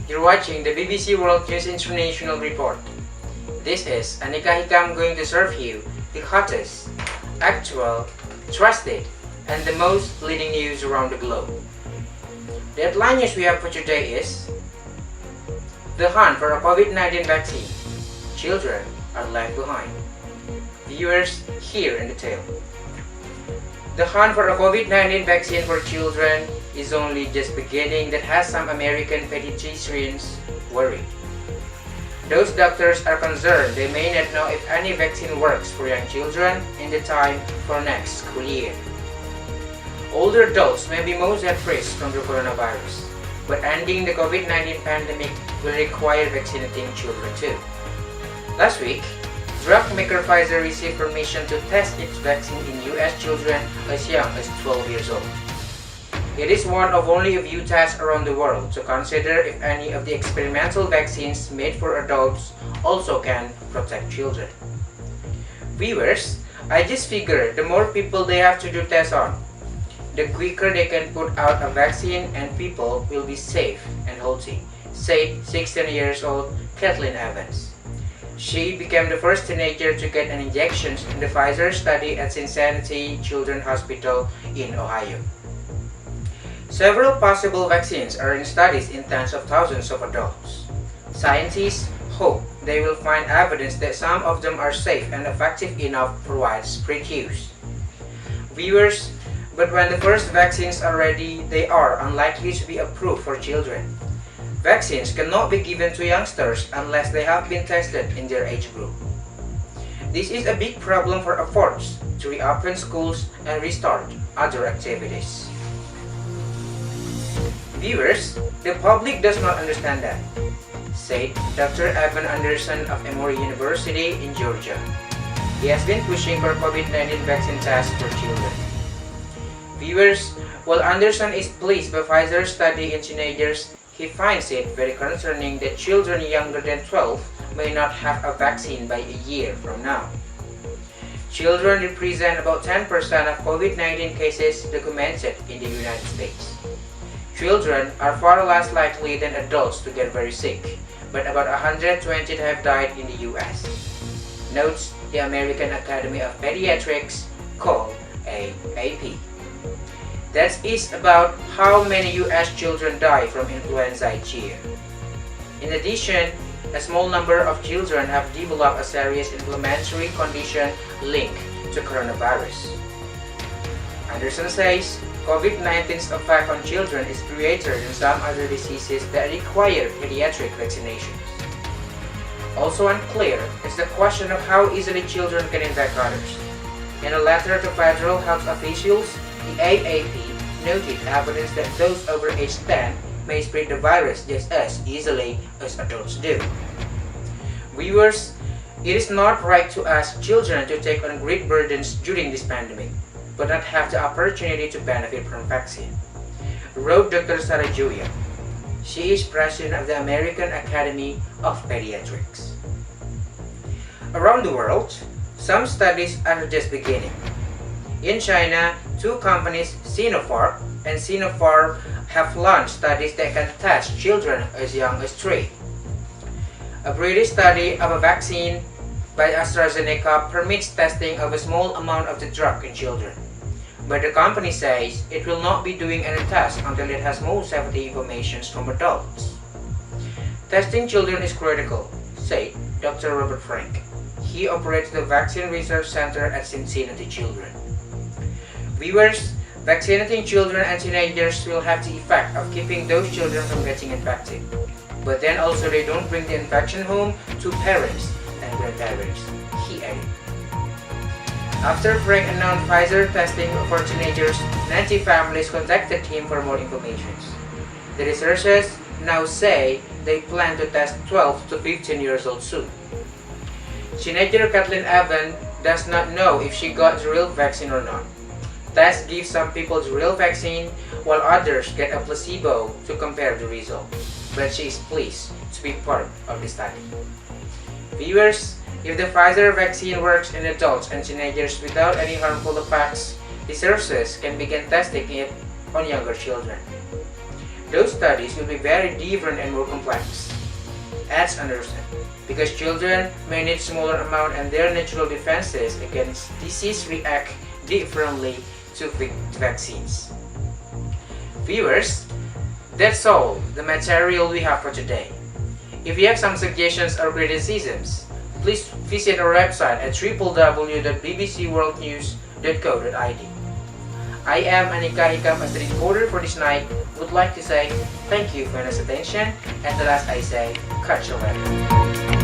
You're watching the BBC World News International Report. This is Anika Hikam going to serve you the hottest, actual, trusted, and the most leading news around the globe. The headline news we have for today is the hunt for a COVID-19 vaccine. Children are left behind. Viewers, here in detail. The hunt for a COVID-19 vaccine for children is only just beginning. That has some American pediatricians worried. Those doctors are concerned they may not know if any vaccine works for young children in the time for next school year. Older adults may be most at risk from the coronavirus, but ending the COVID-19 pandemic will require vaccinating children too. Last week, drug maker Pfizer received permission to test its vaccine in US children as young as 12 years old. It is one of only a few tests around the world to consider if any of the experimental vaccines made for adults also can protect children. Viewers, I just figure the more people they have to do tests on, the quicker they can put out a vaccine and people will be safe and healthy, said 16 years old Kathleen Evans. She became the first teenager to get an injection in the Pfizer study at Cincinnati Children's Hospital in Ohio. Several possible vaccines are in studies in tens of thousands of adults. Scientists hope they will find evidence that some of them are safe and effective enough for widespread use. Viewers, but when the first vaccines are ready, they are unlikely to be approved for children. Vaccines cannot be given to youngsters unless they have been tested in their age group. This is a big problem for efforts to reopen schools and restart other activities. Viewers, the public does not understand that, said Dr. Evan Anderson of Emory University in Georgia. He has been pushing for COVID-19 vaccine tests for children. Viewers, while Anderson is pleased by Pfizer's study in teenagers, he finds it very concerning that children younger than 12 may not have a vaccine by a year from now. Children represent about 10% of COVID-19 cases documented in the United States. Children are far less likely than adults to get very sick, but about 120 have died in the US, notes the American Academy of Pediatrics, called AAP. That is about how many US children die from influenza each year. In addition, a small number of children have developed a serious inflammatory condition linked to coronavirus. Anderson says COVID-19's effect on children is greater than some other diseases that require pediatric vaccinations. Also unclear is the question of how easily children can infect others. In a letter to federal health officials, the AAP noted evidence that those over age 10 may spread the virus just as easily as adults do. Viewers, it is not right to ask children to take on great burdens during this pandemic, but not have the opportunity to benefit from vaccine, wrote Dr. Sarah Julia. She is president of the American Academy of Pediatrics. Around the world, some studies are just beginning. In China, two companies, Sinopharm and Sinopharm, have launched studies that can test children as young as 3. A British study of a vaccine by AstraZeneca permits testing of a small amount of the drug in children, but the company says it will not be doing any tests until it has more safety information from adults. Testing children is critical, said Dr. Robert Frank. He operates the Vaccine Research Center at Cincinnati Children. Viewers, vaccinating children and teenagers will have the effect of keeping those children from getting infected, but then also they don't bring the infection home to parents and grandparents, he added. After Frank announced Pfizer testing for teenagers, 90 families contacted him for more information. The researchers now say they plan to test 12 to 15 years old soon. Teenager Kathleen Evans does not know if she got the real vaccine or not. Tests give some people the real vaccine, while others get a placebo to compare the result, but she is pleased to be part of the study. Viewers, if the Pfizer vaccine works in adults and teenagers without any harmful effects, researchers can begin testing it on younger children. those studies will be very different and more complex. Adds Anderson, because children may need smaller amount and their natural defenses against disease react differently to vaccines. Viewers, that's all the material we have for today. If you have some suggestions or criticisms, please visit our website at www.bbcworldnews.co.id. I am Anika Hikam as the reporter for this night. Would like to say thank you for your attention, and the last I say, catch you later.